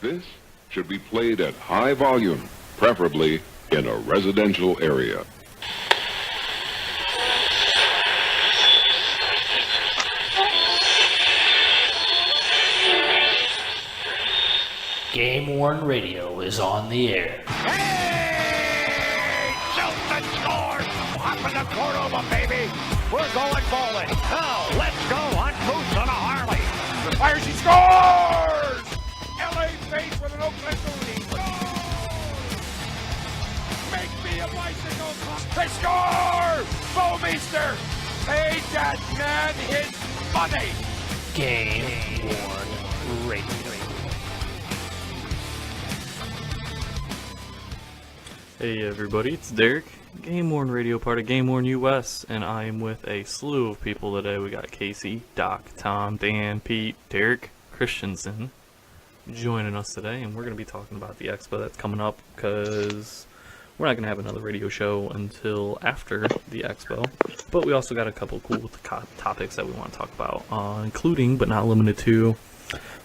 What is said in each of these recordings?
this should be played at high volume, preferably in a residential area. GameWorn Radio is on the air. Hey! Shelton scores! Up in the Cordova, baby! We're going bowling. Now, let's go hunt moose on a Harley. The fires, he scores! LA face with an Oakland lead. Scores! Make me a bicycle clock. They score! Bowmeister paid that man his money. GameWorn Radio. Hey everybody, it's Derek, GameWorn Radio, part of GameWorn.us, and I am with a slew of people today. We got Casey, Doc, Tom, Dan, Pete, Derek, Christensen joining us today, and we're going to be talking about the Expo that's coming up, because we're not going to have another radio show until after the Expo, but we also got a couple cool topics that we want to talk about, including, but not limited to,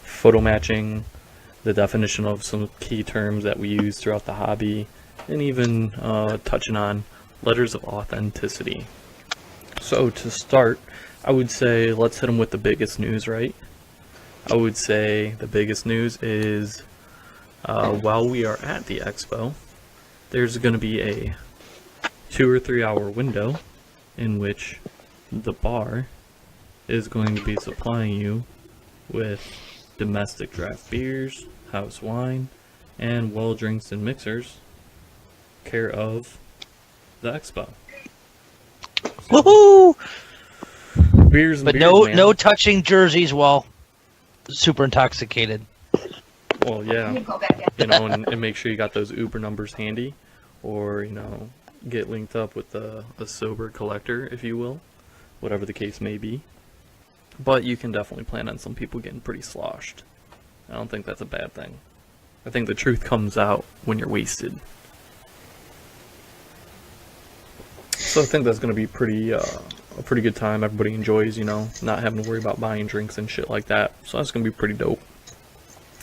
photo matching, the definition of some key terms that we use throughout the hobby, and even touching on letters of authenticity. So to start, I would say let's hit them with the biggest news, right? I would say the biggest news is while we are at the Expo, there's going to be a 2 or 3 hour window in which the bar is going to be supplying you with domestic draft beers, house wine, and well drinks and mixers care of the Expo. Woohoo! Beers and But beers, no touching jerseys while super intoxicated. Well, yeah, you know, and make sure you got those Uber numbers handy, or you know, get linked up with a sober collector, if you will, whatever the case may be. But you can definitely plan on some people getting pretty sloshed. I don't think that's a bad thing. I think the truth comes out when you're wasted. So I think that's going to be a pretty good time. Everybody enjoys, you know, not having to worry about buying drinks and shit like that. So that's going to be pretty dope.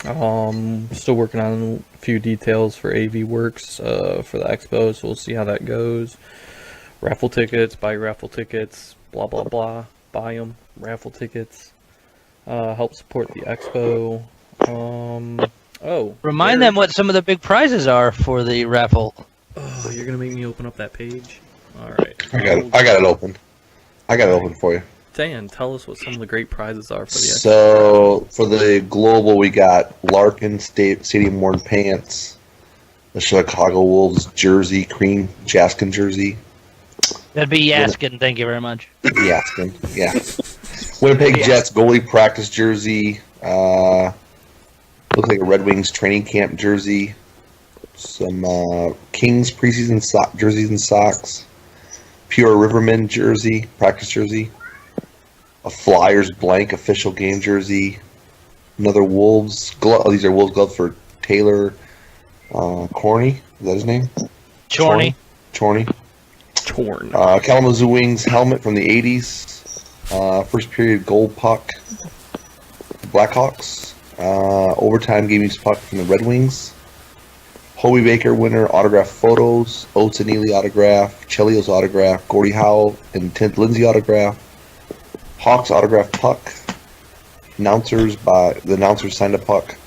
Still working on a few details for AV Works for the Expo, so we'll see how that goes. Raffle tickets, buy raffle tickets, blah blah blah. Buy them, raffle tickets. Help support the Expo. Remind them what some of the big prizes are for the raffle. Oh, you're gonna make me open up that page? Alright. I got it open. I got it open for you. Dan, tell us what some of the great prizes are for the Expo. So, for the Global, we got Larkin Stadium worn pants, the Chicago Wolves jersey, cream Jaskin jersey. That'd be Yaskin, thank you very much. Jaskin, yeah. Winnipeg Jets goalie practice jersey. Looks like a Red Wings training camp jersey. Some Kings preseason jerseys and socks. Pure Rivermen jersey, practice jersey. A Flyers blank official game jersey. Another Wolves glove. Oh, these are Wolves gloves for Taylor Corney. Is that his name? Chorney. Kalamazoo Wings helmet from the 80s. First period gold puck. Blackhawks. Overtime game used puck from the Red Wings. Hobie Baker winner autograph photos. Oates and Neely autograph. Chelio's autograph. Gordie Howe and Tim Lindsay autograph. Hawks autograph puck. The announcers signed a puck.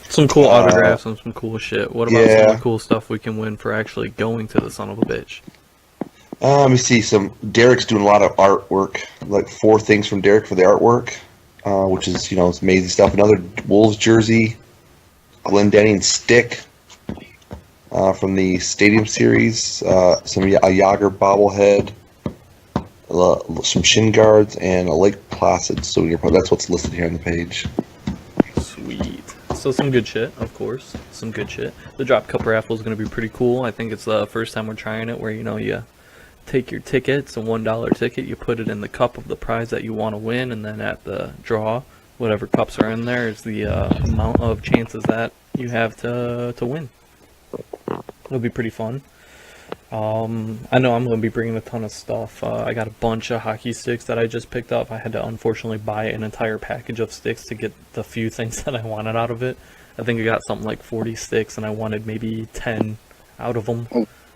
Some cool autographs and some cool shit. What about some of the cool stuff we can win for actually going to the son of a bitch? Let me see. Derek's doing a lot of artwork. Like 4 things from Derek for the artwork, which is, you know, it's amazing stuff. Another Wolves jersey. Glendenning stick from the Stadium Series. A Yager bobblehead. Some shin guards and a Lake Placid souvenir. That's what's listed here on the page. Sweet. So some good shit, of course. Some good shit. The drop cup raffle is going to be pretty cool. I think it's the first time we're trying it, where you know you take your ticket. It's a $1 ticket. You put it in the cup of the prize that you want to win, and then at the draw, whatever cups are in there is the amount of chances that you have to win. It'll be pretty fun. I know I'm going to be bringing a ton of stuff. I got a bunch of hockey sticks that I just picked up. I had to unfortunately buy an entire package of sticks to get the few things that I wanted out of it. I think I got something like 40 sticks, and I wanted maybe 10 out of them.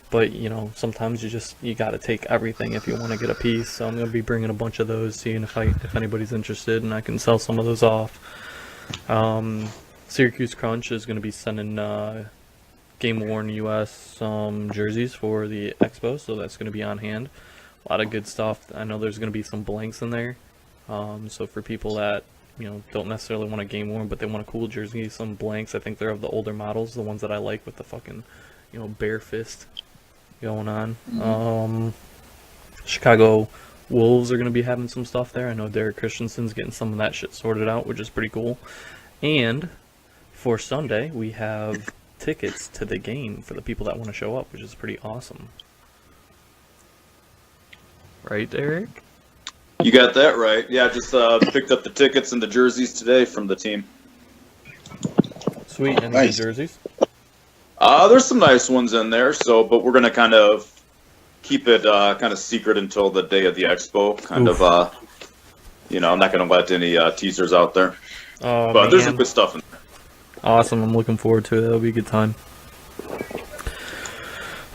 But, you know, sometimes you got to take everything if you want to get a piece. So I'm going to be bringing a bunch of those, seeing if anybody's interested, and I can sell some of those off. Syracuse Crunch is going to be sending GameWorn.us jerseys for the Expo, so that's going to be on hand. A lot of good stuff. I know there's going to be some blanks in there. So for people that, you know, don't necessarily want a GameWorn, but they want a cool jersey, some blanks. I think they're of the older models, the ones that I like with the fucking, you know, bare fist going on. Chicago Wolves are going to be having some stuff there. I know Derek Christensen's getting some of that shit sorted out, which is pretty cool. And for Sunday, we have tickets to the game for the people that want to show up, which is pretty awesome. Right, Derek? You got that right. Yeah, just picked up the tickets and the jerseys today from the team. Sweet. Any good jerseys? There's some nice ones in there, but we're gonna kind of keep it kind of secret until the day of the expo. You know, I'm not gonna let any teasers out there. Oh, but man. there's some good stuff in there. Awesome. I'm looking forward to it. That'll be a good time.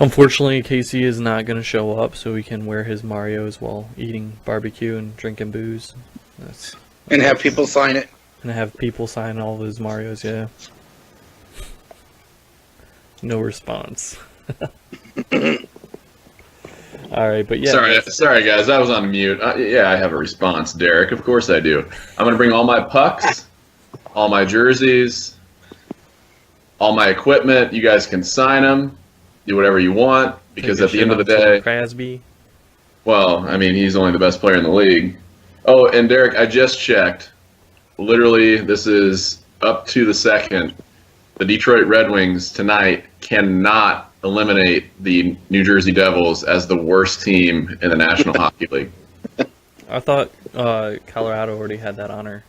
Unfortunately, Casey is not going to show up, so we can wear his Marios while eating barbecue and drinking booze. And have people sign it. And have people sign all of his Marios, yeah. No response. Alright, but yeah. Sorry guys, I was on mute. Yeah, I have a response, Derek. Of course I do. I'm going to bring all my pucks, all my jerseys, all my equipment. You guys can sign them, do whatever you want, because at the end of the day... Crasby. Well, I mean, he's only the best player in the league. Oh, and Derek, I just checked. Literally, this is up to the second. The Detroit Red Wings tonight cannot eliminate the New Jersey Devils as the worst team in the National Hockey League. I thought Colorado already had that honor.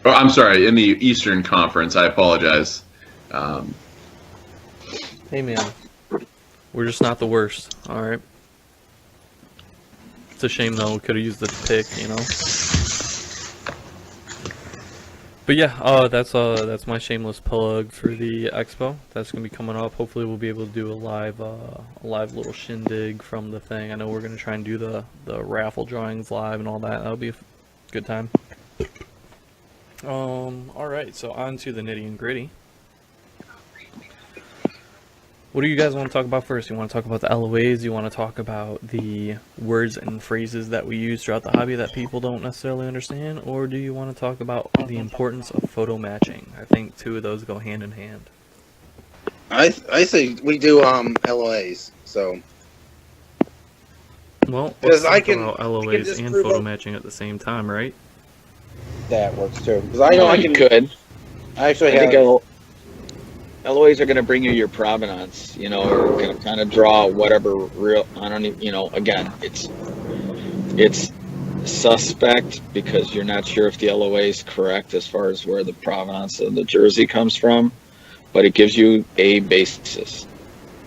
Oh, I'm sorry, in the Eastern Conference. I apologize. Hey, man. We're just not the worst, alright? It's a shame, though. We could have used the pick, you know? But yeah, that's my shameless plug for the expo. That's gonna be coming up. Hopefully, we'll be able to do a live little shindig from the thing. I know we're gonna try and do the raffle drawings live and all that. That'll be a good time. All right, so on to the nitty and gritty. What do you guys want to talk about first? You want to talk about the LOAs? You want to talk about the words and phrases that we use throughout the hobby that people don't necessarily understand? Or do you want to talk about the importance of photo matching? I think two of those go hand in hand. I think we do LOAs, so. Well, let's talk about LOAs and photo matching at the same time, right? That works too. Because I know I can. Could. I actually I have. think LOAs are going to bring you your provenance, you know, or going to kind of draw whatever real. I don't even, you know. Again, it's suspect because you're not sure if the LOA is correct as far as where the provenance of the jersey comes from, but it gives you a basis,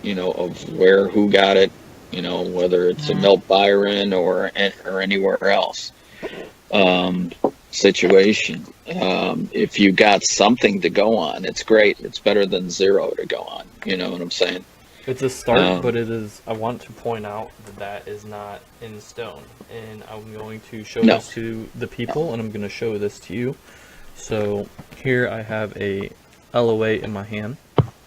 you know, of who got it, you know, whether it's a Milt Byron or anywhere else. Situation. If you got something to go on, it's great. It's better than zero to go on. You know what I'm saying? It's a start, but it is. I want to point out that is not in stone, and I'm going to show this to the people, and I'm going to show this to you. So here I have a LOA in my hand,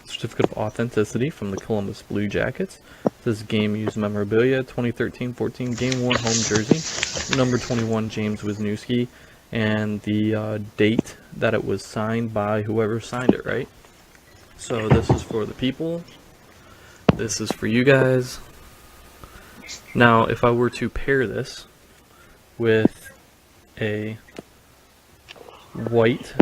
certificate of authenticity from the Columbus Blue Jackets. This is game used memorabilia, 2013-14 game worn home jersey, number 21 James Wisniewski. And the date that it was signed by whoever signed it, right? So this is for the people. This is for you guys. Now, if I were to pair this with a white,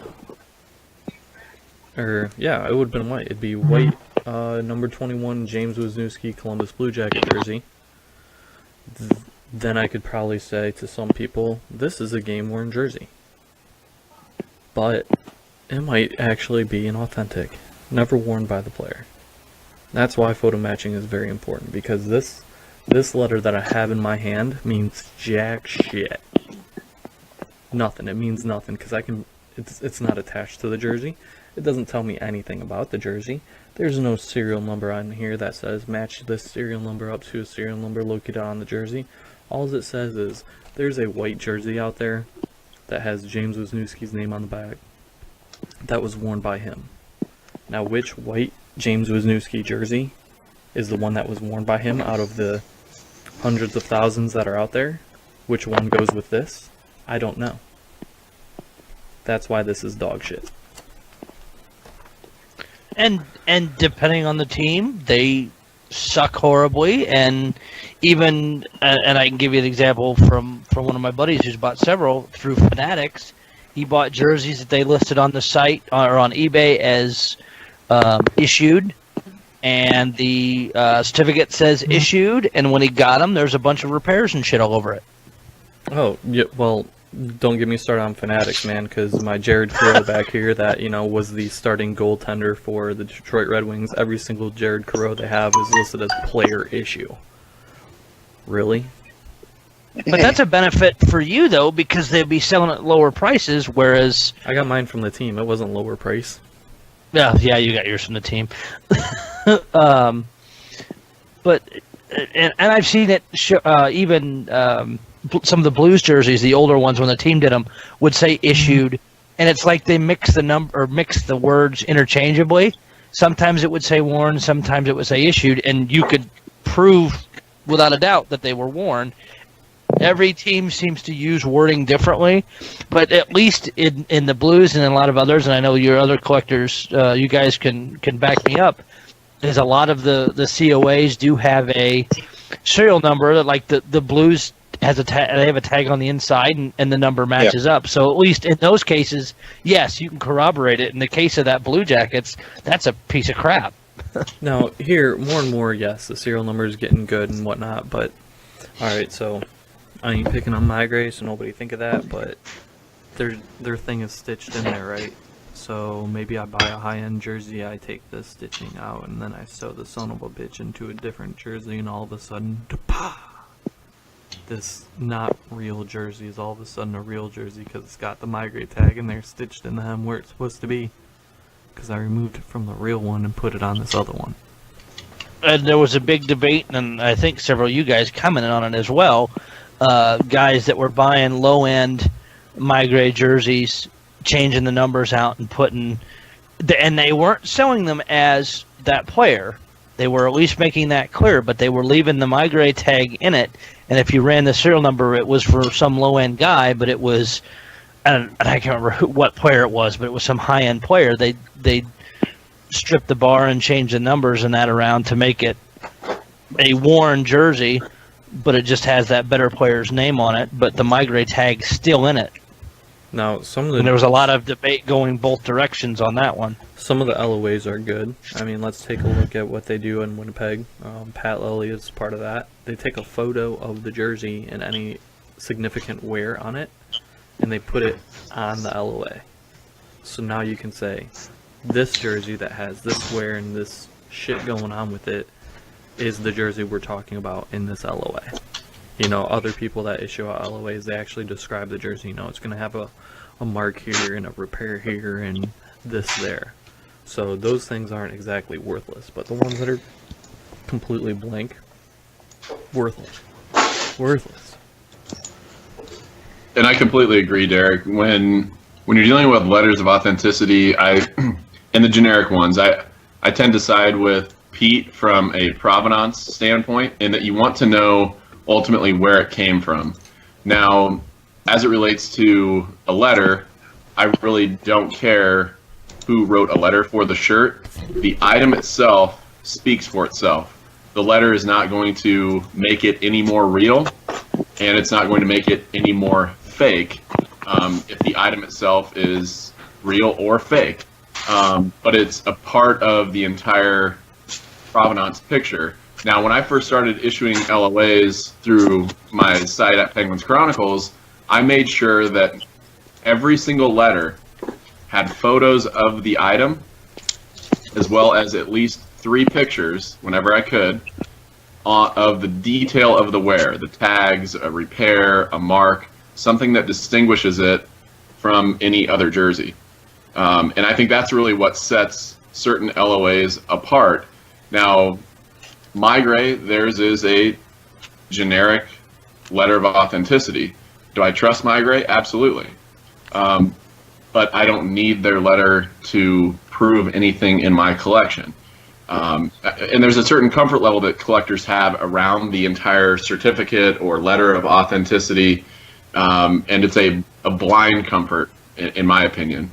it would have been white. It'd be white, number 21 James Wisniewski Columbus Blue Jacket jersey. Then I could probably say to some people, this is a game-worn jersey. But it might actually be an authentic, never worn by the player. That's why photo matching is very important, because this letter that I have in my hand means jack shit. Nothing. It means nothing, because it's not attached to the jersey. It doesn't tell me anything about the jersey. There's no serial number on here that says match this serial number up to a serial number located on the jersey. All it says is there's a white jersey out there that has James Wisniewski's name on the back that was worn by him. Now, which white James Wisniewski jersey is the one that was worn by him out of the hundreds of thousands that are out there? Which one goes with this? I don't know. That's why this is dog shit. And depending on the team, they suck horribly. And even and I can give you an example from one of my buddies who's bought several through Fanatics. He bought jerseys that they listed on the site or on eBay as issued, and the certificate says issued. And when he got them, there's a bunch of repairs and shit all over it. Oh, yeah, well, don't get me started on Fanatics, man, because my Jared Carroll back here that, was the starting goaltender for the Detroit Red Wings, every single Jared Carroll they have is listed as player issue. Really? But that's a benefit for you, though, because they'd be selling at lower prices, whereas... I got mine from the team. It wasn't lower price. Yeah, you got yours from the team. But I've seen it even some of the Blues jerseys, the older ones when the team did them, would say issued, and it's like they mix the words interchangeably. Sometimes it would say worn, sometimes it would say issued, and you could prove without a doubt that they were worn. Every team seems to use wording differently, but at least in the Blues and in a lot of others, and I know your other collectors, you guys can back me up, is a lot of the COAs do have a serial number, like the Blues has they have a tag on the inside, and the number matches up. So at least in those cases, yes, you can corroborate it. In the case of that Blue Jackets, that's a piece of crap. Now, here, more and more, yes, the serial number is getting good and whatnot, but, alright, so, I ain't picking on my gray, so nobody think of that, but their thing is stitched in there, right? So maybe I buy a high-end jersey, I take the stitching out, and then I sew the son of a bitch into a different jersey, and all of a sudden, this not real jersey is all of a sudden a real jersey because it's got the migrate tag in there stitched in the hem where it's supposed to be, because I removed it from the real one and put it on this other one. And there was a big debate, and I think several of you guys commented on it as well, guys that were buying low-end migrate jerseys, changing the numbers out and and they weren't selling them as that player. They were at least making that clear, but they were leaving the migrate tag in it. And if you ran the serial number, it was for some low-end guy, but it was, and I can't remember what player it was, but it was some high-end player. They stripped the bar and changed the numbers and that around to make it a worn jersey, but it just has that better player's name on it, but the migrate tag's still in it. Now, and there was a lot of debate going both directions on that one. Some of the LOAs are good. I mean, let's take a look at what they do in Winnipeg. Pat Lilly is part of that. They take a photo of the jersey and any significant wear on it, and they put it on the LOA. So now you can say, this jersey that has this wear and this shit going on with it is the jersey we're talking about in this LOA. Other people that issue out LOAs, they actually describe the jersey. It's going to have a mark here and a repair here and this there. So those things aren't exactly worthless, but the ones that are completely blank, worthless. And I completely agree, Derek. When you're dealing with letters of authenticity, and the generic ones, I tend to side with Pete from a provenance standpoint, in that you want to know ultimately where it came from. Now, as it relates to a letter, I really don't care who wrote a letter for the shirt. The item itself speaks for itself. The letter is not going to make it any more real, and it's not going to make it any more fake if the item itself is real or fake. But it's a part of the entire provenance picture. Now, when I first started issuing LOAs through my site at Penguins Chronicles, I made sure that every single letter had photos of the item, as well as at least 3 pictures whenever I could of the detail of the wear, the tags, a repair, a mark, something that distinguishes it from any other jersey. And I think that's really what sets certain LOAs apart. Now, My Gray, theirs is a generic letter of authenticity. Do I trust My Gray? Absolutely. But I don't need their letter to prove anything in my collection. And there's a certain comfort level that collectors have around the entire certificate or letter of authenticity, and it's a blind comfort, in my opinion.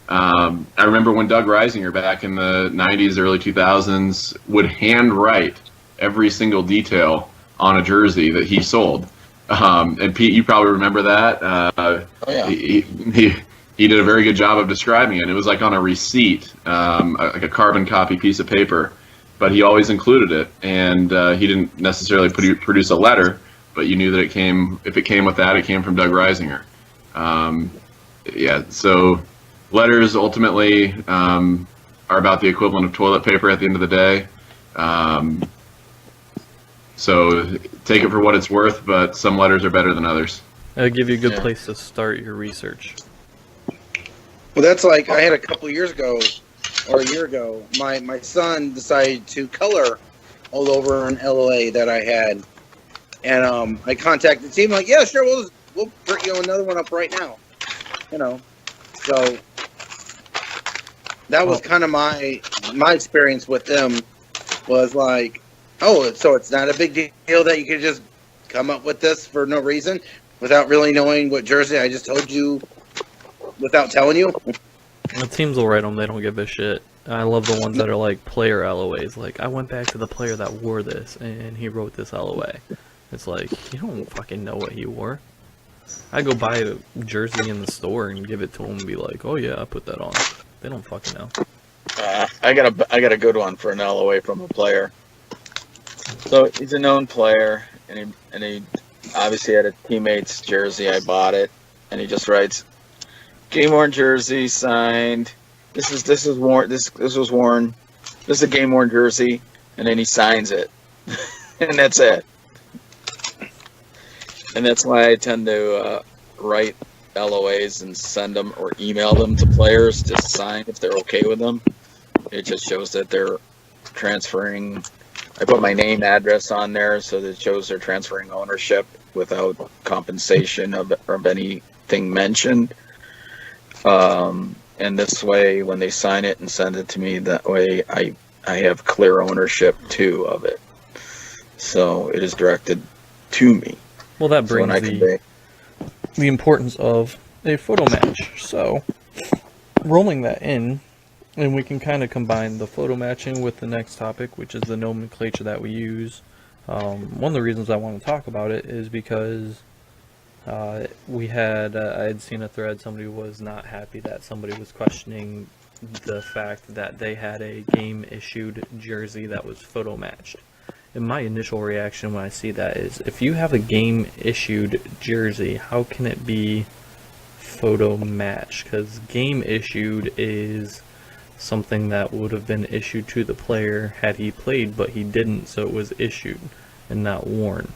I remember when Doug Reisinger back in the 90s, early 2000s would handwrite every single detail on a jersey that he sold. And Pete, you probably remember that. Oh, yeah. He did a very good job of describing it. It was like on a receipt, like a carbon copy piece of paper, but he always included it. And he didn't necessarily produce a letter, but you knew that if it came with that, it came from Doug Reisinger. Yeah, so letters ultimately are about the equivalent of toilet paper at the end of the day. So take it for what it's worth, but some letters are better than others. That'll give you a good place to start your research. Well, that's like I had a couple of years ago, or a year ago. My son decided to color all over an LOA that I had, and I contacted the team like, yeah, sure, we'll print you another one up right now. So that was kind of my experience with them was like, oh, so it's not a big deal that you could just come up with this for no reason without really knowing what jersey I just told you without telling you. The teams will write them, they don't give a shit. I love the ones that are like player LOAs. Like, I went back to the player that wore this, and he wrote this LOA. It's like, you don't fucking know what he wore. I go buy a jersey in the store and give it to him and be like, oh yeah, I put that on. They don't fucking know. I got a good one for an LOA from a player. So he's a known player, and he obviously had a teammate's jersey. I bought it, and he just writes, "GameWorn jersey signed. This was worn. This was worn. This is a GameWorn jersey," and then he signs it, and that's it. And that's why I tend to write LOAs and send them or email them to players to sign if they're okay with them. It just shows that they're transferring. I put my name, address on there so that it shows they're transferring ownership without compensation of anything mentioned. And this way, when they sign it and send it to me, that way I have clear ownership too of it. So it is directed to me. Well, that brings the importance of a photo match. So, rolling that in, and we can kind of combine the photo matching with the next topic, which is the nomenclature that we use. One of the reasons I want to talk about it is because I had seen a thread, somebody was not happy that somebody was questioning the fact that they had a game-issued jersey that was photo matched. And my initial reaction when I see that is, if you have a game-issued jersey, how can it be photo matched? Because game-issued is something that would have been issued to the player had he played, but he didn't, so it was issued and not worn.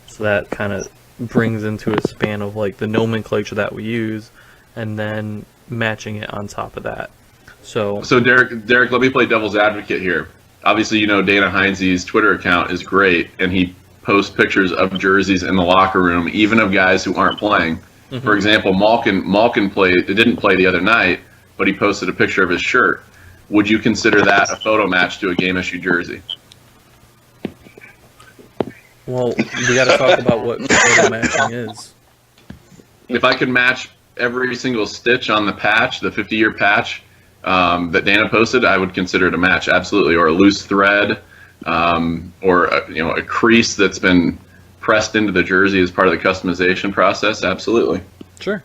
So that kind of brings into a span of like the nomenclature that we use, and then matching it on top of that. So Derek, let me play devil's advocate here. Obviously, you know, Dana Heinze's Twitter account is great, and he posts pictures of jerseys in the locker room, even of guys who aren't playing. Mm-hmm. For example, Malkin didn't play the other night, but he posted a picture of his shirt. Would you consider that a photo match to a game-issued jersey? Well, we got to talk about what photo matching is. If I could match every single stitch on the patch, the 50-year patch that Dana posted, I would consider it a match, absolutely. Or a loose thread, or a crease that's been pressed into the jersey as part of the customization process, absolutely. Sure.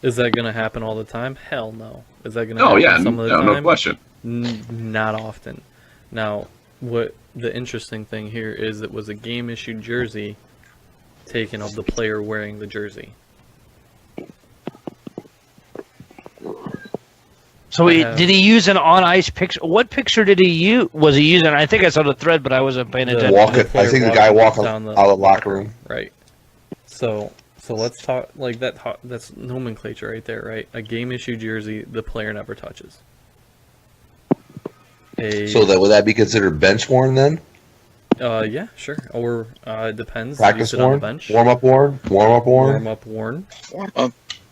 Is that going to happen all the time? Hell no. Is that going to happen some of the time? No question. Not often. Now, what the interesting thing here is, it was a game-issued jersey taken of the player wearing the jersey. So I have did he use an on ice picture? What picture did he use? Was he using? I think I saw the thread, but I wasn't paying attention. I player think the guy walking down out of the locker room. Right. So let's talk like that. That's nomenclature right there, right? A game issue jersey, the player never touches. So would that be considered bench worn then? Yeah, sure. Or it depends. Practice You sit on the worn, bench. warm up worn, warm up worn. Warm up worn.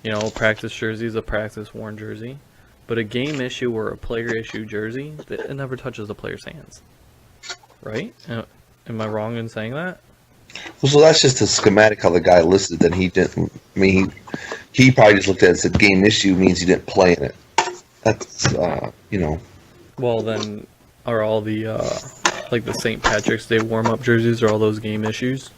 You know, practice jersey is a practice worn jersey, but a game issue or a player issue jersey, it never touches the player's hands. Right? Am I wrong in saying that? Well, so that's just a schematic how the guy listed. Then he didn't. I mean, he probably just looked at it and said game issue means he didn't play in it. That's Well, then, are all the like the St. Patrick's Day warm-up jerseys, are all those game issues?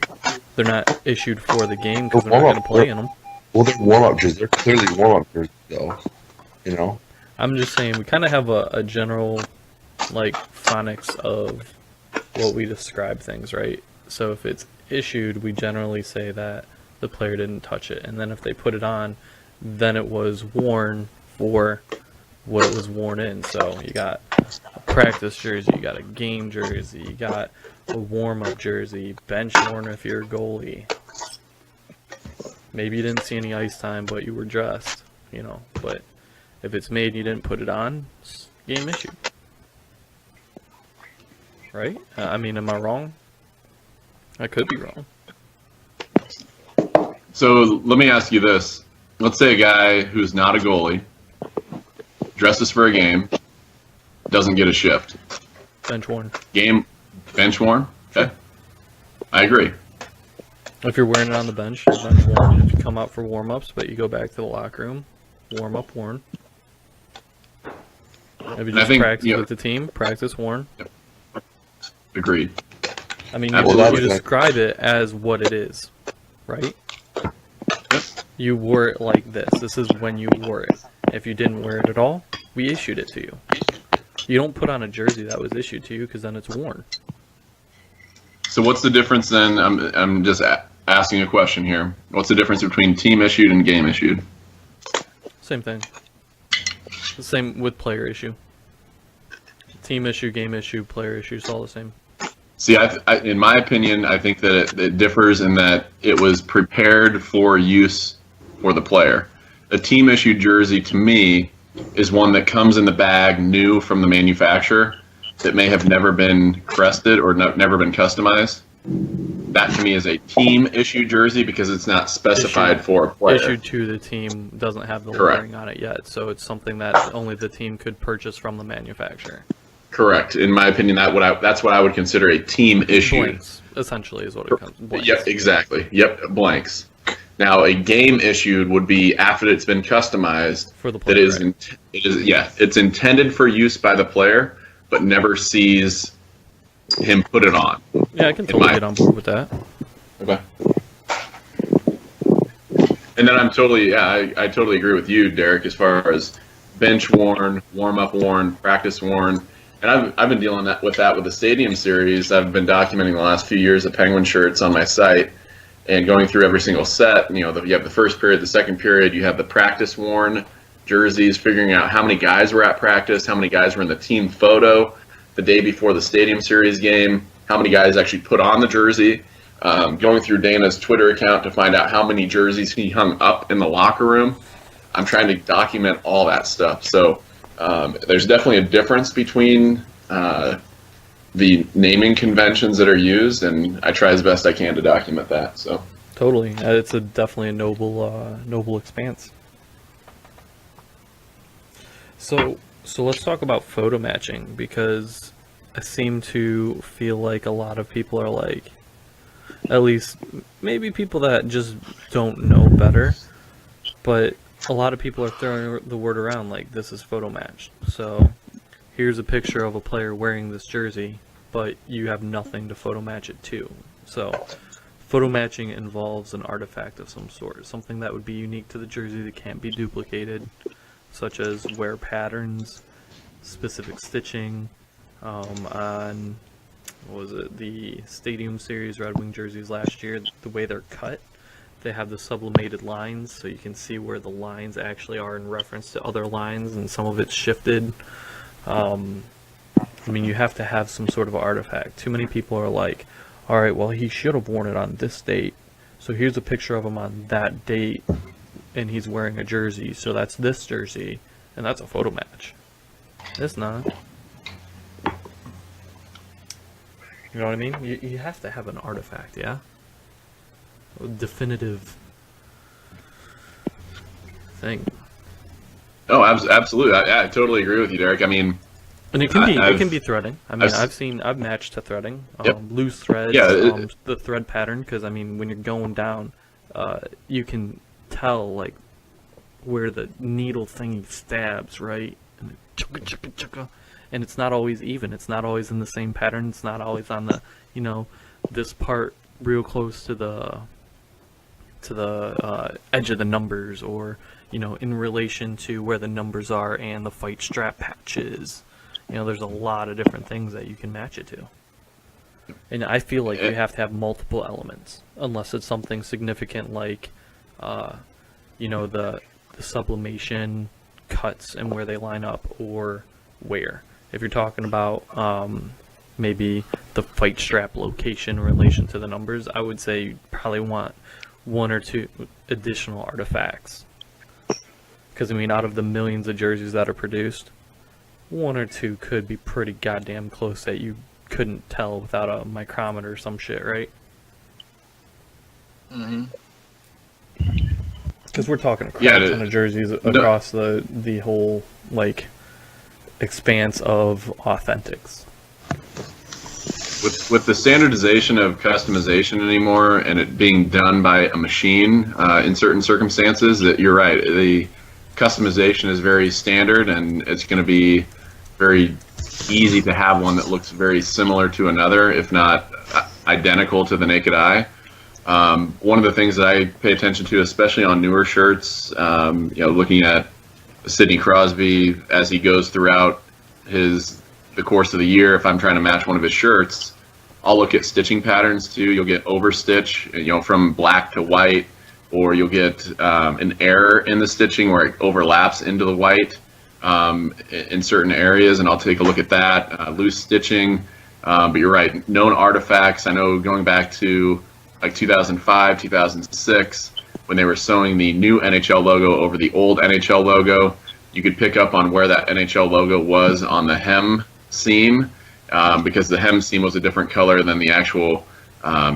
They're not issued for the game because they're not going to play in them. Well, they're warm-up jerseys. They're clearly warm-up jerseys, though. You know. I'm just saying we kind of have a general like phonics of what we describe things, right? So if it's issued, we generally say that the player didn't touch it, and then if they put it on, then it was worn for what it was worn in. So you got a practice jersey, you got a game jersey, you got a warm-up jersey, bench worn if you're a goalie. Maybe you didn't see any ice time, but you were dressed, you know. But if it's made, you didn't put it on, it's game issue. Right? I mean, am I wrong? I could be wrong. So let me ask you this. Let's say a guy who's not a goalie, dresses for a game, doesn't get a shift. Bench worn. Game, bench worn? Okay. I agree. If you're wearing it on the bench, it's bench worn. If you come out for warm-ups, but you go back to the locker room, warm-up worn. If you just practice with the team, practice worn. Agreed. I mean, Absolutely. you describe it as what it is, right? You wore it like this. This is when you wore it. If you didn't wear it at all, we issued it to you. You don't put on a jersey that was issued to you because then it's worn. So what's the difference then? I'm just asking a question here. What's the difference between team issued and game issued? Same thing. The same with player issue. Team issue, game issue, player issue, it's all the same. See, in my opinion, I think that it differs in that it was prepared for use for the player. A team issued jersey, to me, is one that comes in the bag new from the manufacturer that may have never been crested or never been customized. That, to me, is a team issued jersey because it's not specified for a player. Issued to the team doesn't have the Correct. lettering on it yet, so it's something that only the team could purchase from the manufacturer. Correct. In my opinion, that's what I would consider a team issued. Blanks, essentially, is what it comes. Blanks. Yep, exactly. Yep, blanks. Now, a game issued would be after it's been customized. For the player, it's intended for use by the player, but never sees him put it on. Yeah, I can totally get on board with that. Okay. And then I totally agree with you, Derek, as far as bench worn, warm up worn, practice worn. And I've been dealing with that with the Stadium Series. I've been documenting the last few years of Penguin shirts on my site and going through every single set. You know, you have the first period, the second period, you have the practice worn jerseys, figuring out how many guys were at practice, how many guys were in the team photo the day before the Stadium Series game, how many guys actually put on the jersey, going through Dana's Twitter account to find out how many jerseys he hung up in the locker room. I'm trying to document all that stuff. So there's definitely a difference between the naming conventions that are used, and I try as best I can to document that. So totally, it's definitely a noble expanse. So let's talk about photo matching, because I seem to feel like a lot of people are like, at least maybe people that just don't know better, but a lot of people are throwing the word around like this is photo matched. So here's a picture of a player wearing this jersey, but you have nothing to photo match it to. So photo matching involves an artifact of some sort, something that would be unique to the jersey that can't be duplicated, such as wear patterns, specific stitching. On what was it, the Stadium Series Red Wing jerseys last year, the way they're cut, they have the sublimated lines, so you can see where the lines actually are in reference to other lines, and some of it's shifted. I mean, you have to have some sort of artifact. Too many people are like, all right, well, he should have worn it on this date, so here's a picture of him on that date, and he's wearing a jersey, so that's this jersey, and that's a photo match. It's not. You know what I mean? You have to have an artifact, yeah? A definitive thing. Oh, absolutely. I totally agree with you, Derek. I mean, and it can be threading. I mean, I've matched to threading, loose threads, the thread pattern. Because I mean, when you're going down, you can tell like where the needle thingy stabs, right? And chugga chugga chugga, and it's not always even. It's not always in the same pattern. It's not always on the, this part real close to the edge of the numbers, or in relation to where the numbers are and the fight strap patches. There's a lot of different things that you can match it to, and I feel like you have to have multiple elements, unless it's something significant like the sublimation cuts and where they line up, or where. If you're talking about maybe the fight strap location in relation to the numbers, I would say you probably want 1 or 2 additional artifacts. Because, I mean, out of the millions of jerseys that are produced, 1 or 2 could be pretty goddamn close that you couldn't tell without a micrometer or some shit, right? Mm-hmm. Because we're talking a crap ton of jerseys across the whole, like, expanse of authentics. With the standardization of customization anymore, and it being done by a machine in certain circumstances, that you're right, the customization is very standard, and it's going to be very easy to have one that looks very similar to another, if not identical to the naked eye. One of the things that I pay attention to, especially on newer shirts, looking at Sidney Crosby as he goes throughout the course of the year, if I'm trying to match one of his shirts, I'll look at stitching patterns too. You'll get overstitch, from black to white, or you'll get an error in the stitching where it overlaps into the white in certain areas, and I'll take a look at that. Loose stitching, but you're right, known artifacts. I know going back to like 2005, 2006, when they were sewing the new NHL logo over the old NHL logo, you could pick up on where that NHL logo was on the hem seam, because the hem seam was a different color than the actual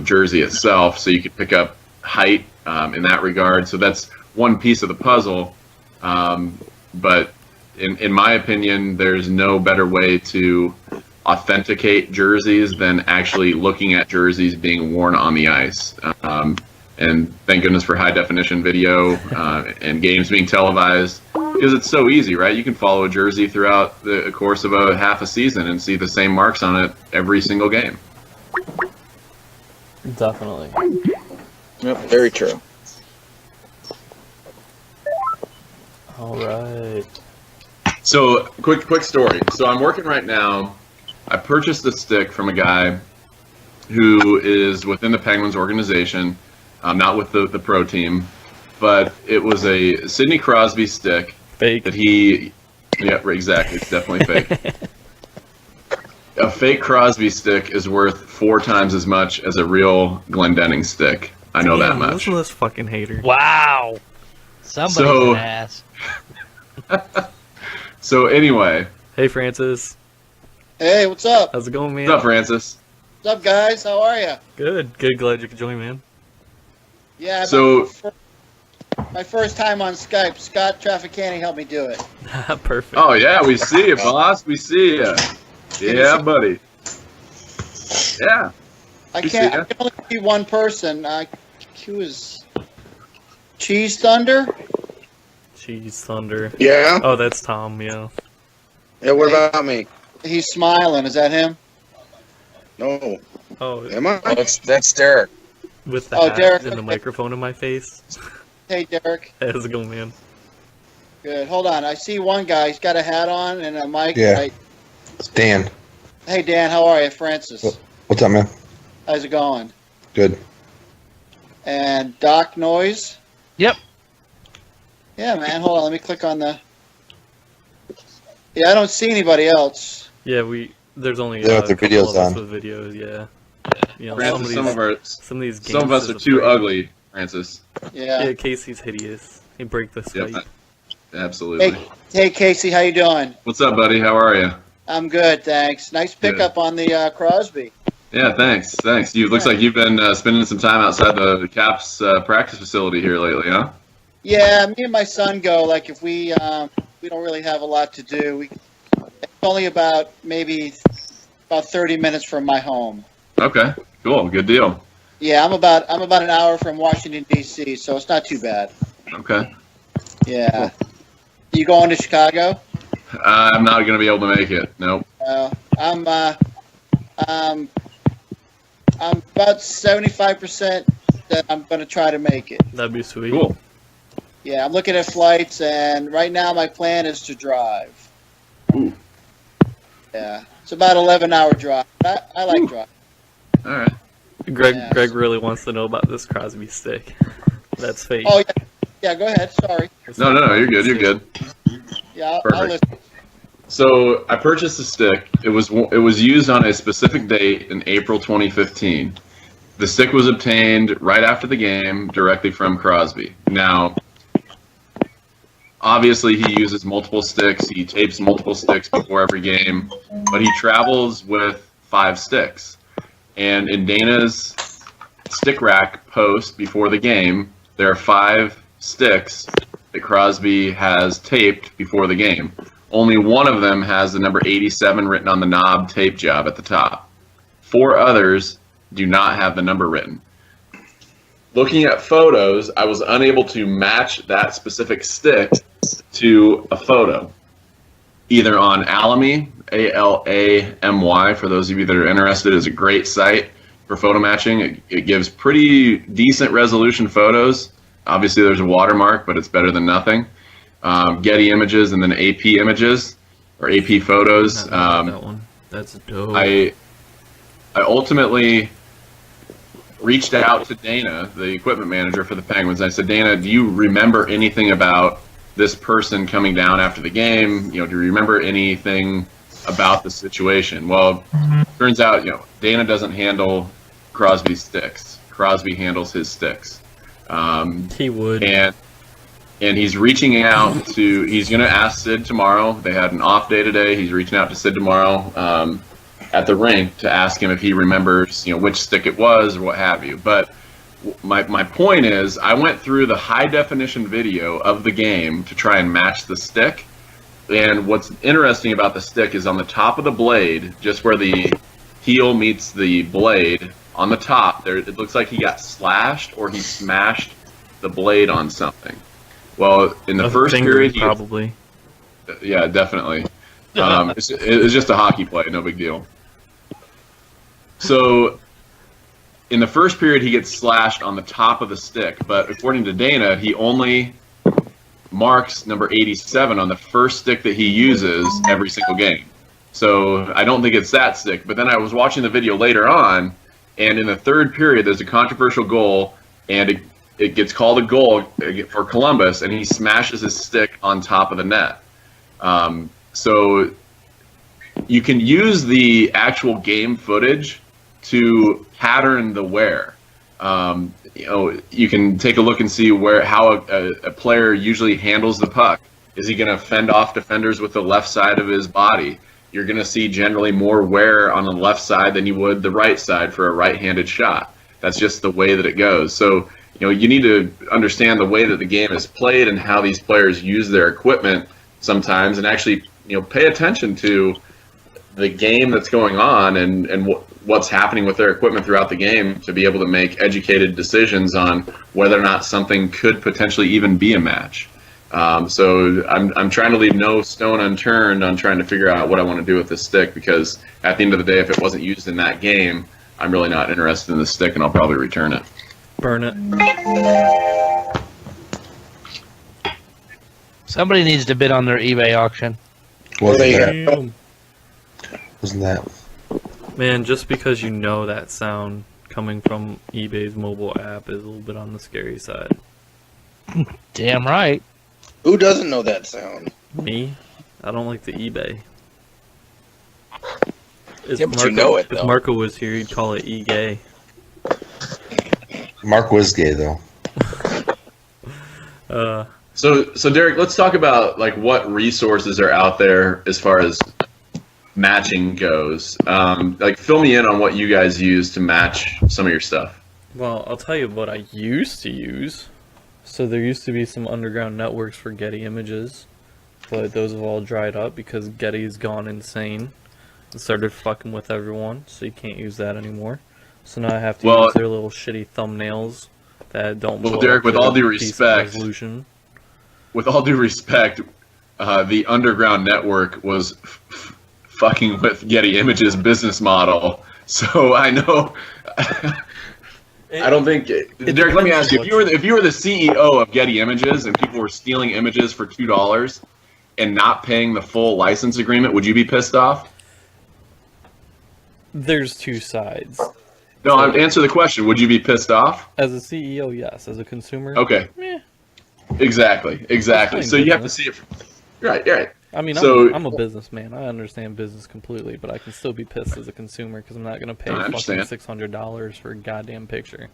jersey itself, so you could pick up height in that regard. So that's one piece of the puzzle, but in my opinion, there's no better way to authenticate jerseys than actually looking at jerseys being worn on the ice. And thank goodness for high definition video and games being televised, because it's so easy, right? You can follow a jersey throughout the course of a half a season and see the same marks on it every single game. Definitely. Yep, very true. All right. So, quick story. So I'm working right now. I purchased a stick from a guy who is within the Penguins organization, not with the pro team, but it was a Sidney Crosby stick. Fake. That yeah, exactly. It's definitely fake. A fake Crosby stick is worth 4 times as much as a real Glendenning stick. I know that much. Listen to this fucking hater. Wow. Somebody's an ass. So anyway. Hey, Francis. Hey, what's up? How's it going, man? What's up, Francis? What's up, guys? How are you? Good. Glad you could join, man. Yeah. So my first time on Skype. Scott Trafficani helped me do it. Perfect. Oh yeah, we see you, boss. We see you. Yeah, buddy. Yeah. I can only see one person. Who is Cheese Thunder? Cheese Thunder. Yeah. Oh, that's Tom. Yeah. Yeah. What about me? He's smiling. Is that him? No. Oh, Am I? Oh, that's Derek. With the hat Derek. and the microphone in my face. Hey, Derek. How's it going, man? Good. Hold on. I see one guy. He's got a hat on and a mic. Yeah. Right. It's Dan. Hey, Dan. How are you? Francis. What's up, man? How's it going? Good. and Doc Noise. Yep. Yeah, man. Hold on. Let me click on the. Yeah, I don't see anybody else. Yeah, there's only They a have their couple videos of us on. with videos. Yeah. You know, Francis, some of these games some of us are too ugly, Francis. Yeah. Yeah, Casey's hideous. He break the Skype. Yep. Absolutely. Hey, Casey, how you doing? What's up, buddy? How are you? I'm good, thanks. Nice pickup on the Crosby. Yeah, thanks. You looks like you've been spending some time outside the Caps practice facility here lately, huh? Yeah, me and my son go. Like, if we don't really have a lot to do. It's only about 30 minutes from my home. Okay, cool, good deal. Yeah, I'm about an hour from Washington D.C., so it's not too bad. Okay. Yeah. You going to Chicago? I'm not going to be able to make it. Nope. I'm about 75% that I'm going to try to make it. That'd be sweet. Cool. Yeah, I'm looking at flights, and right now my plan is to drive. Ooh. Yeah, it's about 11-hour drive. I like driving. All right. Greg really wants to know about this Crosby stick. That's fake. Oh, yeah, go ahead. Sorry. No, you're good. You're good. Yeah, I'll Perfect. listen. So I purchased a stick. It was used on a specific date in April 2015. The stick was obtained right after the game, directly from Crosby. Now, obviously, he uses multiple sticks. He tapes multiple sticks before every game, but he travels with 5 sticks. And in Dana's stick rack post before the game, there are 5 sticks that Crosby has taped before the game. Only one of them has the number 87 written on the knob tape job at the top. 4 others do not have the number written. Looking at photos, I was unable to match that specific stick to a photo, either on Alamy, A-L-A-M-Y, for those of you that are interested, is a great site for photo matching. It gives pretty decent resolution photos. Obviously, there's a watermark, but it's better than nothing. Getty Images and then AP Images, or AP Photos. That one. That's dope. I ultimately reached out to Dana, the equipment manager for the Penguins. I said, Dana, do you remember anything about this person coming down after the game? Do you remember anything about the situation? Well, turns out, Dana doesn't handle Crosby's sticks. Crosby handles his sticks. He would. And he's reaching out to, he's going to ask Sid tomorrow. They had an off day today. He's reaching out to Sid tomorrow at the rink to ask him if he remembers, which stick it was or what have you. But my point is, I went through the high definition video of the game to try and match the stick. And what's interesting about the stick is on the top of the blade, just where the heel meets the blade, on the top there, it looks like he got slashed or he smashed the blade on something. Well, in the first period, probably. Yeah, definitely. It was just a hockey play, no big deal. So, in the first period, he gets slashed on the top of the stick, but according to Dana, he only marks number 87 on the first stick that he uses every single game. So, I don't think it's that stick. But then I was watching the video later on, and in the third period, there's a controversial goal, and it gets called a goal for Columbus, and he smashes his stick on top of the net. So you can use the actual game footage to pattern the wear. You can take a look and see how a player usually handles the puck. Is he going to fend off defenders with the left side of his body? You're going to see generally more wear on the left side than you would the right side for a right-handed shot. That's just the way that it goes. So you need to understand the way that the game is played and how these players use their equipment sometimes, and actually, pay attention to the game that's going on and what's happening with their equipment throughout the game to be able to make educated decisions on whether or not something could potentially even be a match. So I'm trying to leave no stone unturned on trying to figure out what I want to do with this stick, because at the end of the day, if it wasn't used in that game, I'm really not interested in the stick, and I'll probably return it. Burn it. Somebody needs to bid on their eBay auction. Wasn't that? Man, just because you know that sound coming from eBay's mobile app is a little bit on the scary side. Damn right. Who doesn't know that sound? Me? I don't like the eBay. If Yeah, but you know it, if though. Marco was here, he'd call it e-gay. Mark was gay though. So Derek, let's talk about like what resources are out there as far as matching goes. Like, fill me in on what you guys use to match some of your stuff. Well, I'll tell you what I used to use. So there used to be some underground networks for Getty images, but those have all dried up because Getty's gone insane and started fucking with everyone, so you can't use that anymore. So now I have to use their little shitty thumbnails that don't. Well, Derek, with all due respect, the underground network was fucking with Getty Images' business model. So I know. I don't think, Derek. Let me ask you: if you were the CEO of Getty Images and people were stealing images for $2 and not paying the full license agreement, would you be pissed off? There's two sides. No, I'd answer the question. Would you be pissed off? As a CEO, yes. As a consumer, okay. Exactly. So you have to see it. You're right. I mean, so, I'm a businessman. I understand business completely, but I can still be pissed as a consumer because I'm not going to pay fucking $600 for a goddamn picture.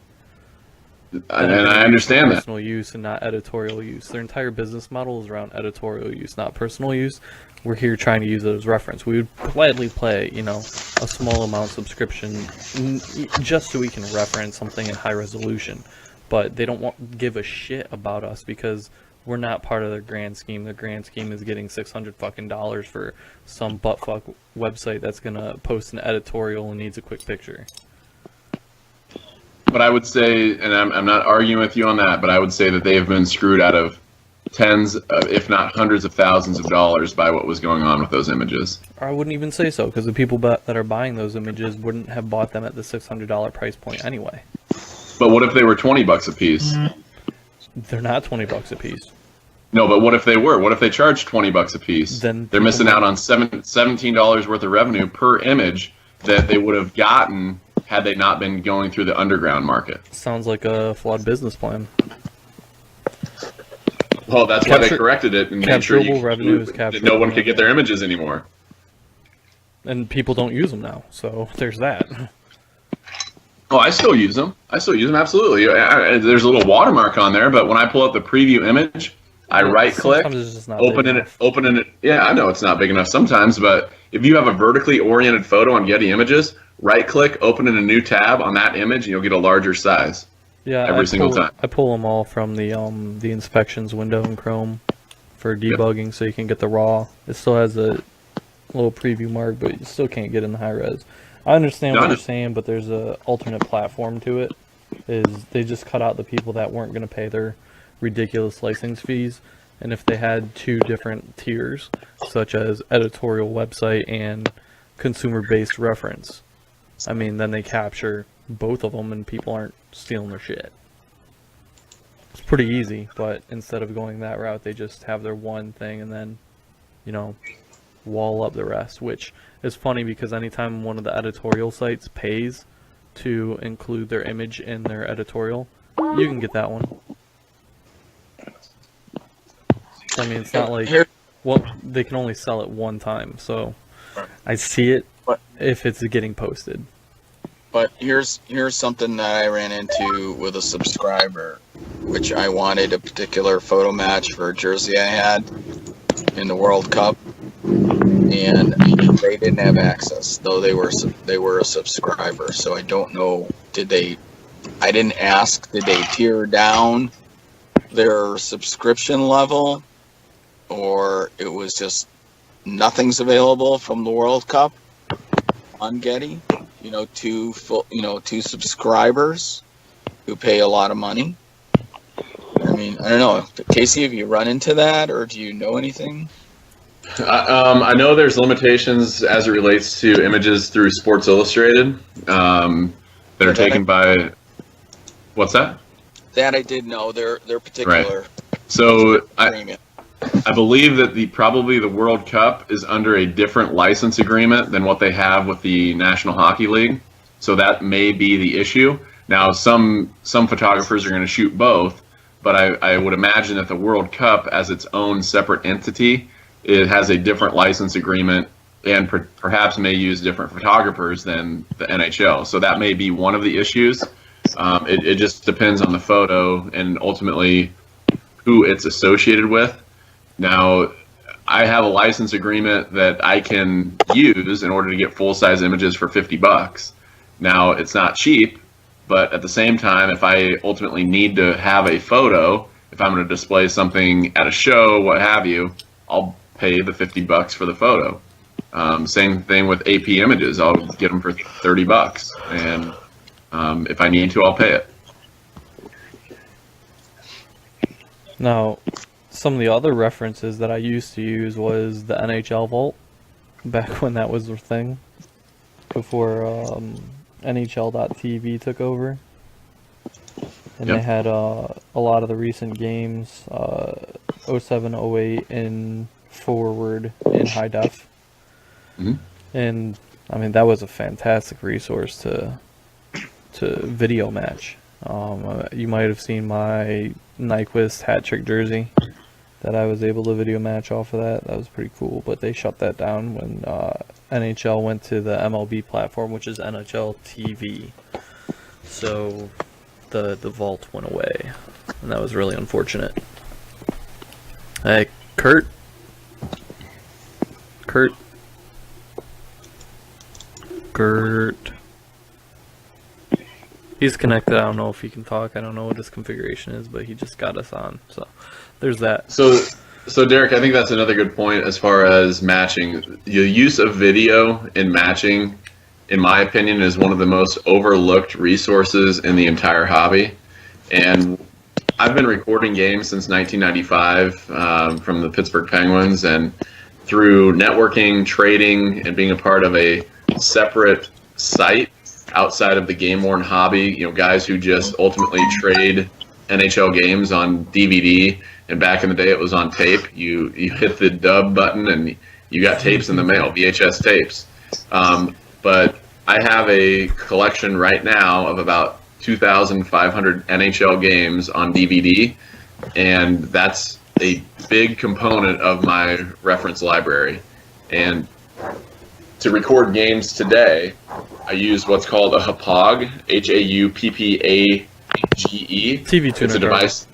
And I understand that. Personal use and not editorial use. Their entire business model is around editorial use, not personal use. We're here trying to use it as reference. We would gladly play, a small amount subscription just so we can reference something in high resolution. But they don't give a shit about us because we're not part of their grand scheme. Their grand scheme is getting $600 fucking for some buttfuck website that's gonna post an editorial and needs a quick picture. But I would say, and I'm not arguing with you on that, but I would say that they have been screwed out of tens, if not hundreds of thousands of dollars by what was going on with those images. I wouldn't even say so, because the people that are buying those images wouldn't have bought them at the $600 price point anyway. But what if they were $20 a piece? They're not $20 a piece. No, but what if they were? What if they charged $20 a piece? Then they're missing out on $17 worth of revenue per image that they would have gotten had they not been going through the underground market. Sounds like a flawed business plan. Well, that's why they corrected it and made sure that no one could get their images anymore. And people don't use them now, so there's that. Oh, I still use them. Absolutely. There's a little watermark on there, but when I pull up the preview image, I right-click, open it. Yeah, I know it's not big enough sometimes, but if you have a vertically oriented photo on Getty Images, right-click, open in a new tab on that image, and you'll get a larger size. Yeah, every single time. I pull them all from the inspections window in Chrome for debugging, so you can get the raw. It still has a little preview mark, but you still can't get in the high res. I understand what you're saying, but there's a alternate platform to it. They just cut out the people that weren't going to pay their ridiculous license fees, and if they had two different tiers, such as editorial website and consumer-based reference, I mean, then they capture both of them and people aren't stealing their shit. It's pretty easy, but instead of going that route, they just have their one thing and then, wall up the rest, which is funny because anytime one of the editorial sites pays to include their image in their editorial, you can get that one. I mean, it's not like, they can only sell it one time, so I see it if it's getting posted. But here's something that I ran into with a subscriber, which I wanted a particular photo match for a jersey I had in the World Cup, and they didn't have access, though they were a subscriber. So I don't know, I didn't ask, did they tier down their subscription level, or it was just nothing's available from the World Cup on Getty? Two subscribers who pay a lot of money. I mean, I don't know. Casey, have you run into that, or do you know anything? I know there's limitations as it relates to images through Sports Illustrated that are taken by. What's that? That I did know. They're particular. Right. So I believe that probably the World Cup is under a different license agreement than what they have with the National Hockey League. So that may be the issue. Now, some photographers are going to shoot both, but I would imagine that the World Cup, as its own separate entity, it has a different license agreement and perhaps may use different photographers than the NHL. So that may be one of the issues. It just depends on the photo and ultimately who it's associated with. Now, I have a license agreement that I can use in order to get full-size images for $50. Now, it's not cheap, but at the same time, if I ultimately need to have a photo, if I'm going to display something at a show, what have you, I'll pay the $50 for the photo. Same thing with AP images. I'll get them for $30, and if I need to, I'll pay it. Now, some of the other references that I used to use was the NHL Vault, back when that was the thing, before NHL.TV took over. And Yep. they had a lot of the recent games, 07, 08 in forward in high def. Mm-hmm. And I mean, that was a fantastic resource to video match. You might have seen my Nyquist hat trick jersey that I was able to video match off of that. That was pretty cool, but they shut that down when NHL went to the MLB platform, which is NHL TV. So the vault went away, and that was really unfortunate. Hey, Kurt. He's connected. I don't know if he can talk. I don't know what his configuration is, but he just got us on. So there's that. So Derek, I think that's another good point as far as matching. The use of video in matching, in my opinion, is one of the most overlooked resources in the entire hobby. And I've been recording games since 1995 from the Pittsburgh Penguins, and through networking, trading, and being a part of a separate site outside of the GameWorn hobby, guys who just ultimately trade NHL games on DVD, and back in the day it was on tape. You hit the dub button and you got tapes in the mail, VHS tapes. But I have a collection right now of about 2,500 NHL games on DVD, and that's a big component of my reference library. And to record games today, I use what's called a HAPAG, HAUPPAGE. TV tuner It's a device.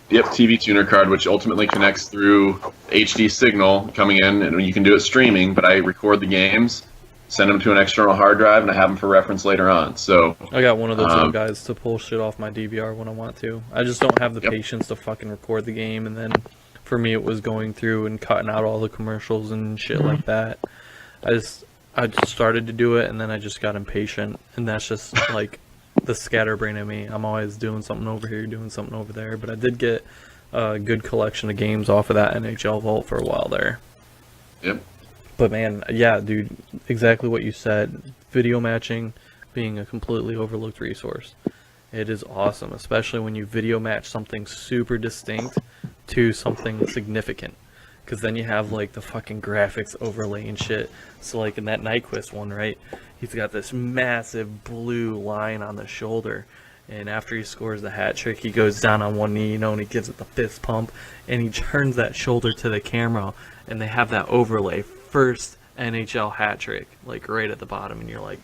Yep, TV tuner card, which ultimately connects through HD signal coming in, and you can do it streaming. But I record the games, send them to an external hard drive, and I have them for reference later on. So I got one of those little guys to pull shit off my DVR when I want to. I just don't have the Yep. patience to fucking record the game, and then for me it was going through and cutting out all the commercials and shit like that. I just started to do it, and then I just got impatient, and that's just like the scatterbrain in me. I'm always doing something over here, doing something over there, but I did get a good collection of games off of that NHL Vault for a while there. Yep. But man, yeah, dude, exactly what you said. Video matching being a completely overlooked resource. It is awesome, especially when you video match something super distinct to something significant. Because then you have like the fucking graphics overlay and shit. So like in that Nyquist one, right? He's got this massive blue line on the shoulder. And after he scores the hat trick, he goes down on one knee, and he gives it the fist pump. And he turns that shoulder to the camera. And they have that overlay. First NHL hat trick, like right at the bottom. And you're like,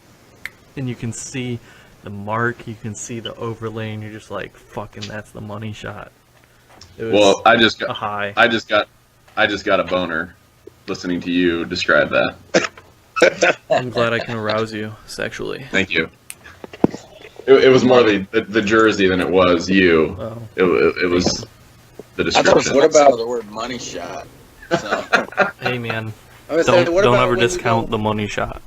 and you can see the mark, you can see the overlay, and you're just like, fucking, that's the money shot. It was Well, I just a got high. I just got a boner listening to you describe that. I'm glad I can arouse you sexually. Thank you. It was more the jersey than it was you. Oh. It was the I thought description. what about the word money shot? So, Hey man, I was saying, what don't about ever when you discount go- the money shot.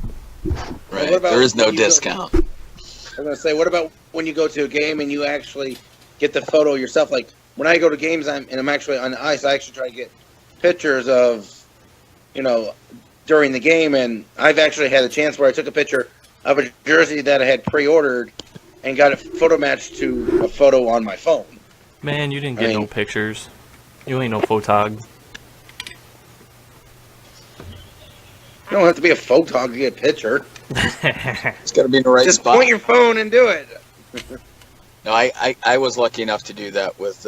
right. What about There is no when you go- discount. I was gonna say, what about when you go to a game and you actually get the photo yourself? Like when I go to games, I'm actually on the ice. I actually try to get pictures of, during the game, and I've actually had a chance where I took a picture of a jersey that I had pre-ordered and got it photo matched to a photo on my phone. Man, you didn't I get mean- no pictures. You ain't no photog. You don't have to be a photog to get a picture. It's got to be in the right Just spot. point your phone and do it. No, I was lucky enough to do that with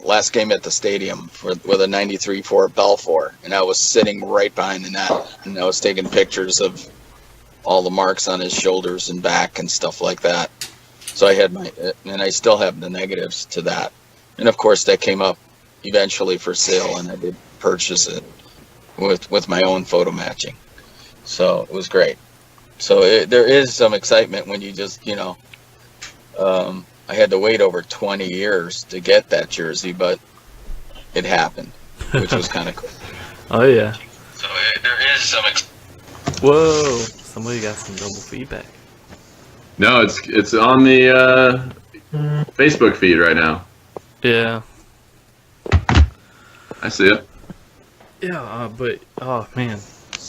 last game at the stadium with a 93 Ford Belfour, and I was sitting right behind the net, and I was taking pictures of all the marks on his shoulders and back and stuff like that. So I had and I still have the negatives to that, and of course that came up eventually for sale, and I did purchase it with my own photo matching. So it was great. So there is some excitement when you just I had to wait over 20 years to get that jersey, but it happened, which was kind of cool. Oh yeah. So there is some. Whoa! Somebody got some double feedback. No, it's on the Facebook feed right now. Yeah. I see it. Yeah, but oh man,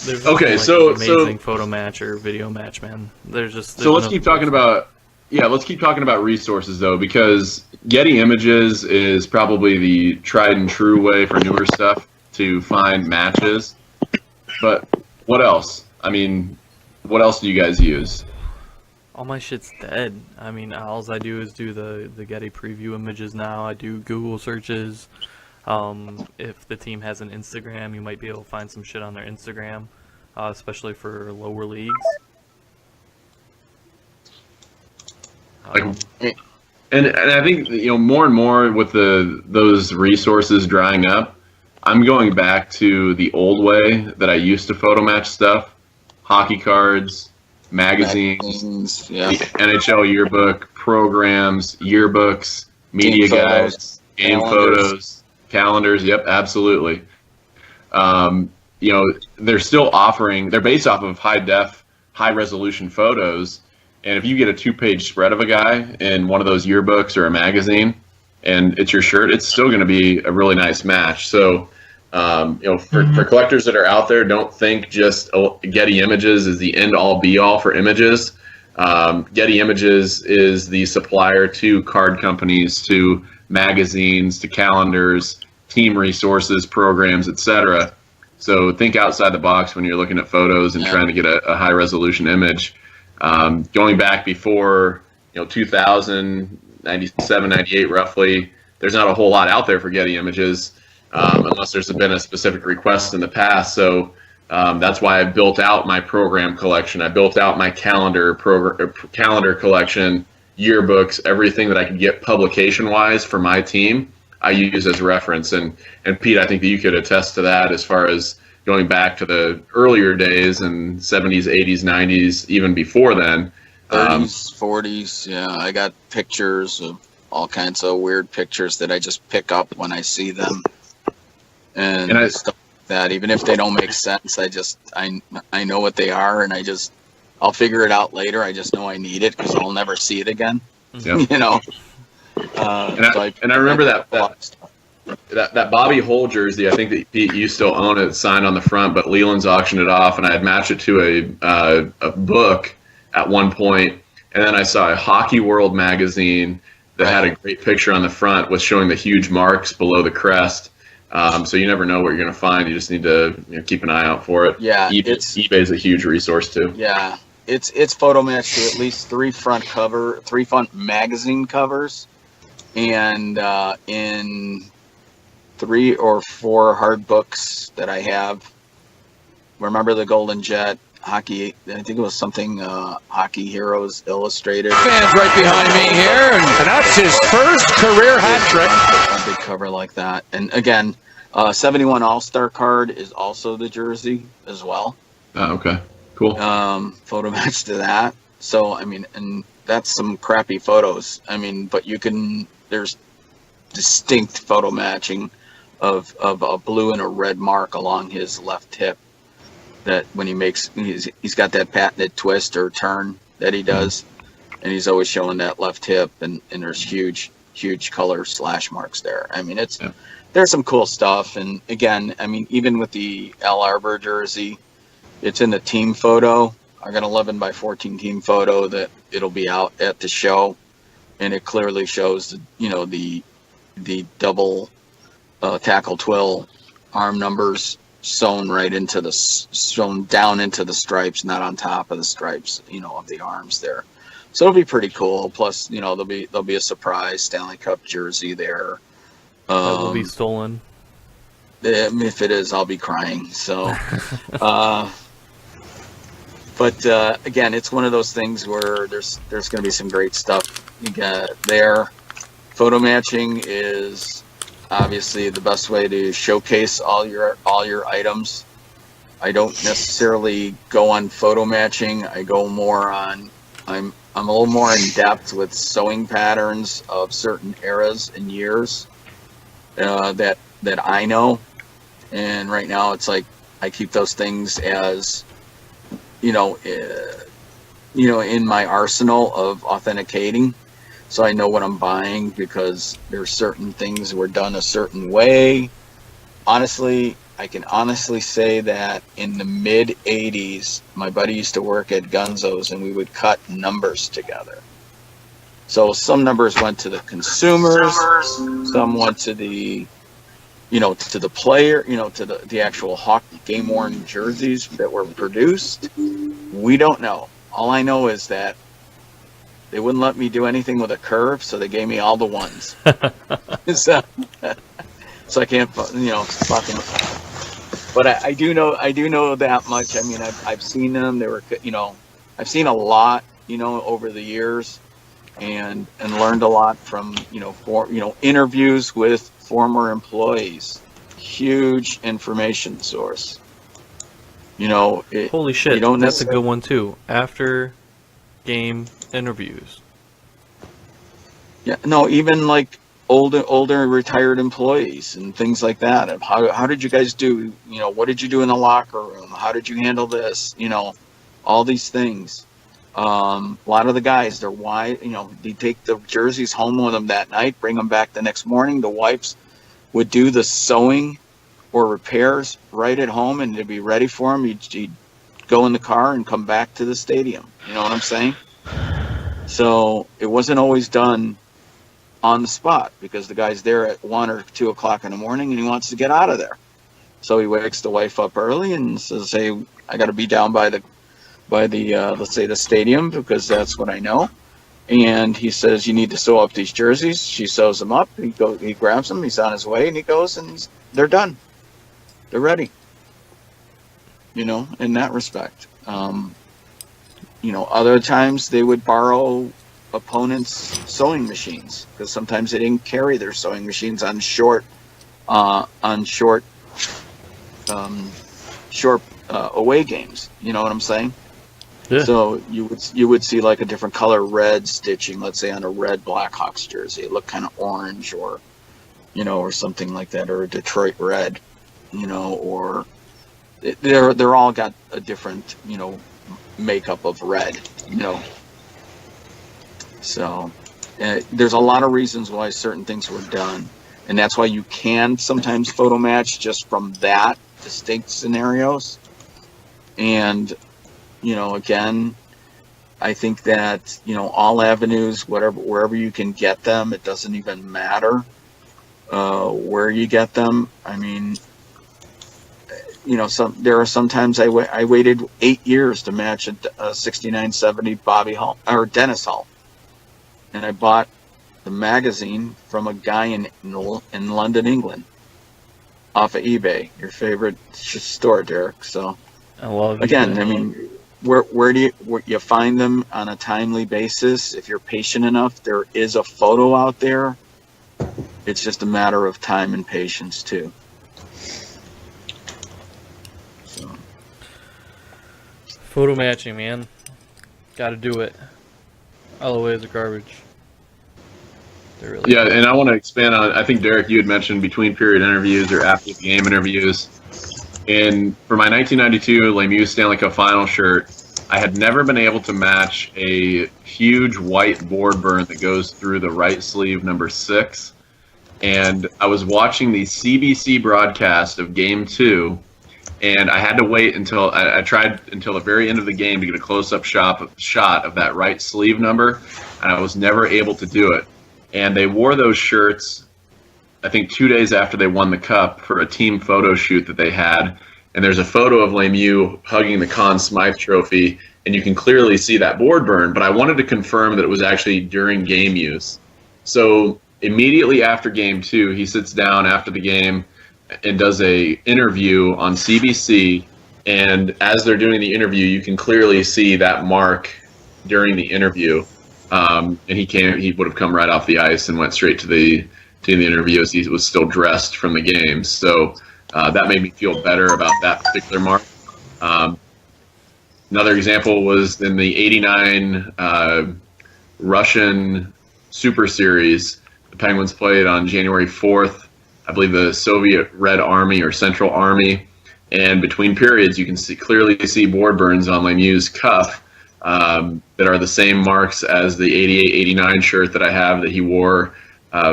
there's Okay, amazing photo match or video match, man. There's let's keep talking about. Yeah, let's keep talking about resources, though, because Getty Images is probably the tried and true way for newer stuff to find matches. But what else? I mean, what else do you guys use? All my shit's dead. I mean, all I do is do the Getty preview images now. I do Google searches. If the team has an Instagram, you might be able to find some shit on their Instagram, especially for lower leagues. And I think more and more with those resources drying up, I'm going back to the old way that I used to photo match stuff: hockey cards, magazines, yeah. the NHL yearbook, programs, yearbooks, media Game photos, guides, game calendars. photos, calendars. Yep, absolutely. They're still offering. They're based off of high def, high resolution photos. And if you get a 2-page spread of a guy in one of those yearbooks or a magazine, and it's your shirt, it's still going to be a really nice match. So, for collectors that are out there, don't think just Getty Images is the end-all, be-all for images. Getty Images is the supplier to card companies, to magazines, to calendars, team resources, programs, etc. So think outside the box when you're looking at photos and trying to get a high-resolution image. Going back before 2000, 97, 98 roughly, there's not a whole lot out there for Getty Images unless there's been a specific request in the past. So that's why I built out my program collection. I built out my calendar collection, yearbooks, everything that I could get publication-wise for my team, I use as reference. And Pete, I think that you could attest to that as far as going back to the earlier days in 70s, 80s, 90s, even before then. 30s, 40s, yeah. I got pictures of all kinds of weird pictures that I just pick up when I see them. And stuff like that. Even if they don't make sense, I know what they are, and I'll figure it out later. I just know I need it because I'll never see it again. Yep. I remember that Bobby Hull jersey. I think that Pete, you still own it, signed on the front, but Leland's auctioned it off, and I had matched it to a book at one point, and then I saw a Hockey World magazine that had a great picture on the front with showing the huge marks below the crest. So you never know what you're going to find. You just need to keep an eye out for it. Yeah, eBay is a huge resource too. Yeah, it's photo matched to at least three front magazine covers, and in 3 or 4 hard books that I have. Remember the Golden Jet hockey? I think it was something Hockey Heroes Illustrated. Fans right behind me here, and that's his first career hat trick. A big cover like that, and again, 71 All-Star card is also the jersey as well. Oh, okay, cool. Photo match to that. So I mean, and that's some crappy photos. I mean, but there's distinct photo matching of a blue and a red mark along his left hip, that when he's got that patented twist or turn that he does, and he's always showing that left hip, and there's huge color slash marks there. I mean, there's some cool stuff. And again, I mean, even with the Al Arbor jersey, it's in the team photo. I got 11 by 14 team photo that it'll be out at the show, and it clearly shows the double tackle twill arm numbers sewn right into sewn down into the stripes, not on top of the stripes, of the arms there. So it'll be pretty cool. Plus, there'll be a surprise Stanley Cup jersey there. That will be stolen. If it is, I'll be crying. So, but again, it's one of those things where there's going to be some great stuff you got there. Photo matching is obviously the best way to showcase all your items. I don't necessarily go on photo matching. I go more on I'm a little more in depth with sewing patterns of certain eras and years that I know. And right now it's like I keep those things as in my arsenal of authenticating. So I know what I'm buying because there's certain things were done a certain way. Honestly, I can honestly say that in the mid 80s, my buddy used to work at Gunzo's and we would cut numbers together. So some numbers went to the consumers, some went to the, to the player, to the actual hockey game-worn jerseys that were produced. We don't know. All I know is that they wouldn't let me do anything with a curve, so they gave me all the ones. So I can't, fucking. But I do know that much. I mean, I've seen them. They were, I've seen a lot, over the years, and learned a lot from, interviews with former employees. Huge information source. Holy shit, that's a good one too. After game interviews. Yeah, no, even like older retired employees and things like that. Of how did you guys do? What did you do in the locker room? How did you handle this? All these things. A lot of the guys, they're wide. They take the jerseys home with them that night, bring them back the next morning. The wives would do the sewing or repairs right at home, and they'd be ready for them. You'd go in the car and come back to the stadium. You know what I'm saying? So it wasn't always done on the spot because the guy's there at 1 or 2 o'clock in the morning and he wants to get out of there. So he wakes the wife up early and says, "Hey, I got to be down by the let's say the stadium because that's what I know." And he says, "You need to sew up these jerseys." She sews them up. He grabs them. He's on his way and he goes and they're done. They're ready. In that respect. Other times they would borrow opponents' sewing machines because sometimes they didn't carry their sewing machines on short away games. You know what I'm saying? Yeah. So you would see like a different color red stitching, let's say on a red Blackhawks jersey. It looked kind of orange or something like that, or a Detroit red, or they're all got a different makeup of red, So there's a lot of reasons why certain things were done, and that's why you can sometimes photo match just from that distinct scenarios. And again, I think that all avenues, wherever you can get them, it doesn't even matter where you get them. I mean, there are sometimes I waited 8 years to match a 69-70 Bobby Hull or Dennis Hull, and I bought the magazine from a guy in London, England, off of eBay, your favorite store, Derek. So I love again, eBay. I mean, where do you find them on a timely basis? If you're patient enough, there is a photo out there. It's just a matter of time and patience too. Photo matching, man. Gotta do it. LOAs are garbage. They're really Yeah, and I want to expand on, I think, Derek, you had mentioned between period interviews or after the game interviews. And for my 1992 Lemieux Stanley Cup final shirt, I had never been able to match a huge white board burn that goes through the right sleeve, number 6. And I was watching the CBC broadcast of Game 2, and I had to wait until I tried until the very end of the game to get a close-up shot of that right sleeve number, and I was never able to do it. And they wore those shirts, I think 2 days after they won the cup, for a team photo shoot that they had. and there's a photo of Lemieux hugging the Conn Smythe trophy, and you can clearly see that board burn, but I wanted to confirm that it was actually during game use. So immediately after game 2, he sits down after the game and does a interview on CBC, and as they're doing the interview, you can clearly see that mark during the interview. And he would have come right off the ice and went straight to the interview as he was still dressed from the game. So that made me feel better about that particular mark. Another example was in the '89 Russian Super Series. The Penguins played on January 4th. I believe the Soviet Red Army or Central Army, and between periods you can clearly see board burns on Lemieux's cuff that are the same marks as the '88-'89 shirt that I have that he wore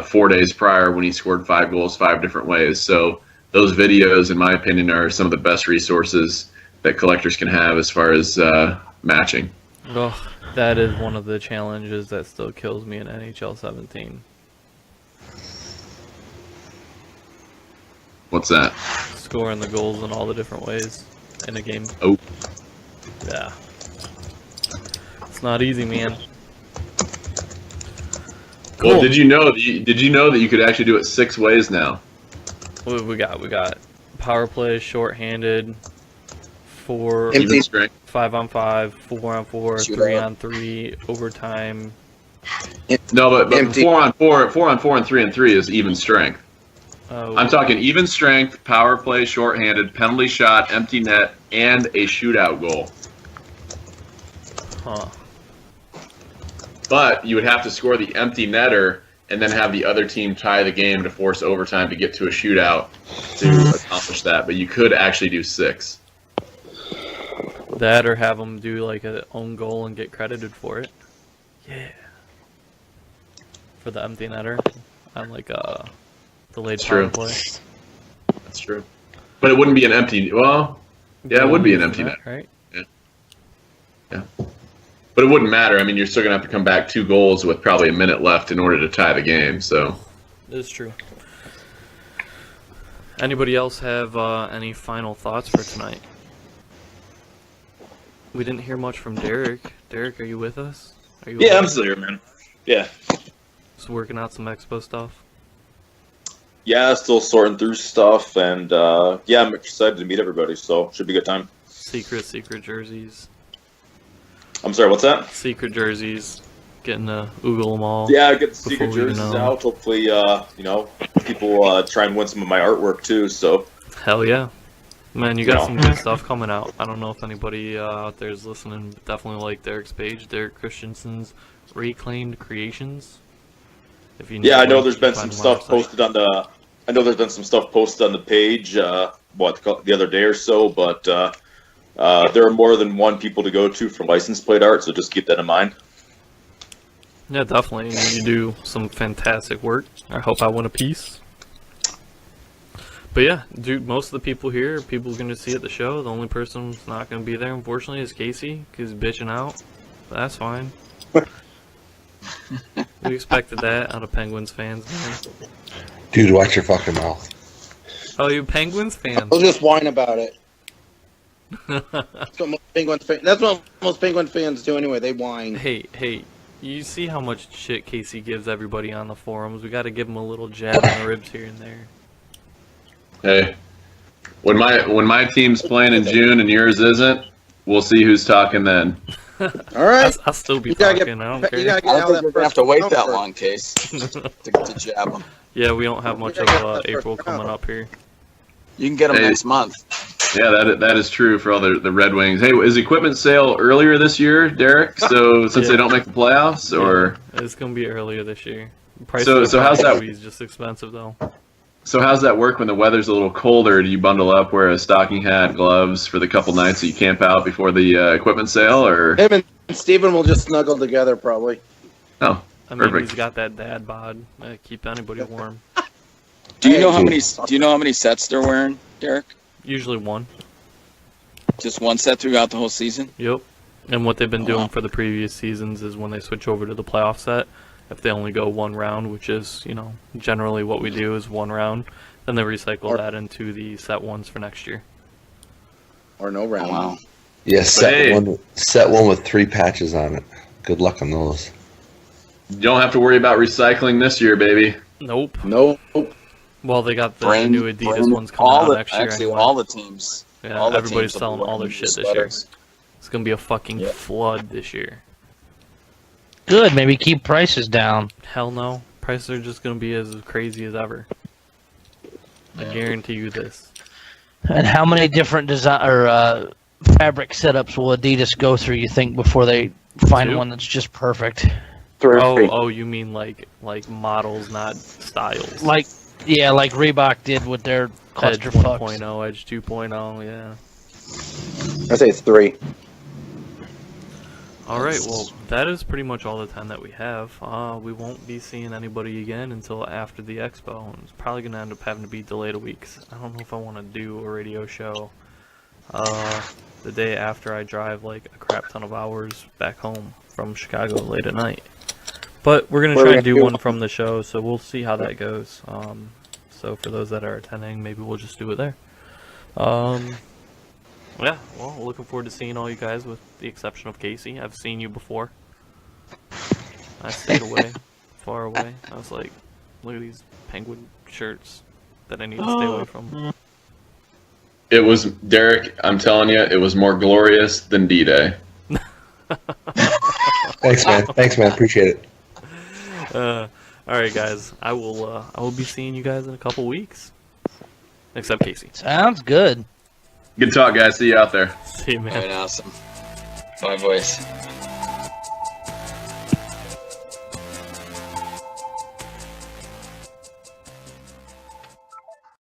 4 days prior when he scored 5 goals 5 different ways. So those videos, in my opinion, are some of the best resources that collectors can have as far as matching. Oh, that is one of the challenges that still kills me in NHL 17. What's that? Scoring the goals in all the different ways in a game. Oh. Yeah. It's not easy, man. Cool. Well, did you know that you could actually do it 6 ways now? We got power play, shorthanded, 4 Even strength. 5-on-5, 4-on-4, 3-on-3, overtime. No, but 4-on-4, 4-on-4, and 3-on-3 is even strength. I'm talking even strength, power play, shorthanded, penalty shot, empty net, and a shootout goal. Huh. But you would have to score the empty netter and then have the other team tie the game to force overtime to get to a shootout to accomplish that. But you could actually do 6. That or have them do like an own goal and get credited for it. Yeah. For the empty netter on like delayed power play. That's true. But it wouldn't be an empty. Well, yeah, it would be an empty net, right? Yeah. But it wouldn't matter. I mean, you're still gonna have to come back 2 goals with probably a minute left in order to tie the game. So. It's true. Anybody else have any final thoughts for tonight? We didn't hear much from Derek. Derek, are you with us? Are you? Yeah, I'm still here, man. Yeah. Just working out some Expo stuff. Yeah, still sorting through stuff, and yeah, I'm excited to meet everybody. So should be a good time. Secret jerseys. I'm sorry, what's that? Secret jerseys. Getting to oogle them all. Yeah, get the secret before we jerseys know. out. Hopefully, people try and win some of my artwork too. So. Hell yeah. Man, you got some good stuff coming out. I don't know if anybody out there is listening, but definitely like Derek's page, Derek Christensen's Reclaimed Creations. If you I know there's been some stuff posted on the. I know there's been some stuff posted on the page, the other day or so, but there are more than one people to go to for license plate art, so just keep that in mind. Yeah, definitely. You do some fantastic work. I hope I win a piece. But yeah, dude, most of the people here are people going to see at the show. The only person who's not going to be there, unfortunately, is Casey, because he's bitching out. But that's fine. We expected that out of Penguins fans, man. Dude, watch your fucking mouth. Oh, you Penguins fans? I'll just whine about it. That's what most Penguin fans do anyway. They whine. Hey, you see how much shit Casey gives everybody on the forums. We got to give him a little jab on the ribs here and there. Hey, when my team's playing in June and yours isn't, we'll see who's talking then. All right. I'll still be talking. I don't care. I don't think we're gonna have to wait that long, Case, to jab them. Yeah, we don't have much of April coming up here. You can get them next month. Yeah, that is true for all the Red Wings. Hey, is equipment sale earlier this year, Derek? So since they don't make the playoffs, or it's gonna be earlier this year. Price so how's that? Is just expensive though. So how's that work when the weather's a little colder? Do you bundle up, wear a stocking hat, gloves for the couple nights that you camp out before the equipment sale, or? Him and Steven will just snuggle together probably. Oh, I mean, perfect. he's got that dad bod. Keep anybody warm. Do you know how many sets they're wearing, Derek? Usually one. Just one set throughout the whole season? Yep. And what they've been doing for the previous seasons is when they switch over to the playoff set, if they only go one round, which is, generally what we do is one round, then they recycle that into the set ones for next year. or no round. Wow. Yeah, hey. set one with 3 patches on it. Good luck on those. You don't have to worry about recycling this year, baby. Nope. Nope. Well, they got the Bring- new Adidas bring ones coming all out the, next year actually, anyway. all the teams. Yeah, all the everybody's teams will be selling all their wearing shit these this year. sweaters. It's gonna be a fucking Yep. flood this year. Good. Maybe keep prices down. Hell no. Prices are just gonna be as crazy as ever. I guarantee you this. And how many different design or fabric setups will Adidas go through? You think before they find 2? one that's just perfect? 3. Oh, you mean like models, not styles. Like Reebok did with their Edge clusterfucks. 1.0, Edge 2.0, yeah. I say it's 3. Alright, well, that is pretty much all the time that we have. We won't be seeing anybody again until after the Expo. It's probably going to end up having to be delayed a week. 'Cause I don't know if I want to do a radio show the day after I drive like a crap ton of hours back home from Chicago late at night. But we're going to try and do one from the show, so we'll see how that goes. So for those that are attending, maybe we'll just do it there. Yeah, well, looking forward to seeing all you guys with the exception of Casey. I've seen you before. I stayed away, far away. I was like, look at these penguin shirts that I need to stay away from. It was, Derek, I'm telling you, it was more glorious than D-Day. Thanks, man. Thanks, man. Appreciate it. Alright guys, I will be seeing you guys in a couple weeks. Except Casey. Sounds good. Good talk, guys. See you out there. See you, man. All right, awesome. Bye, boys.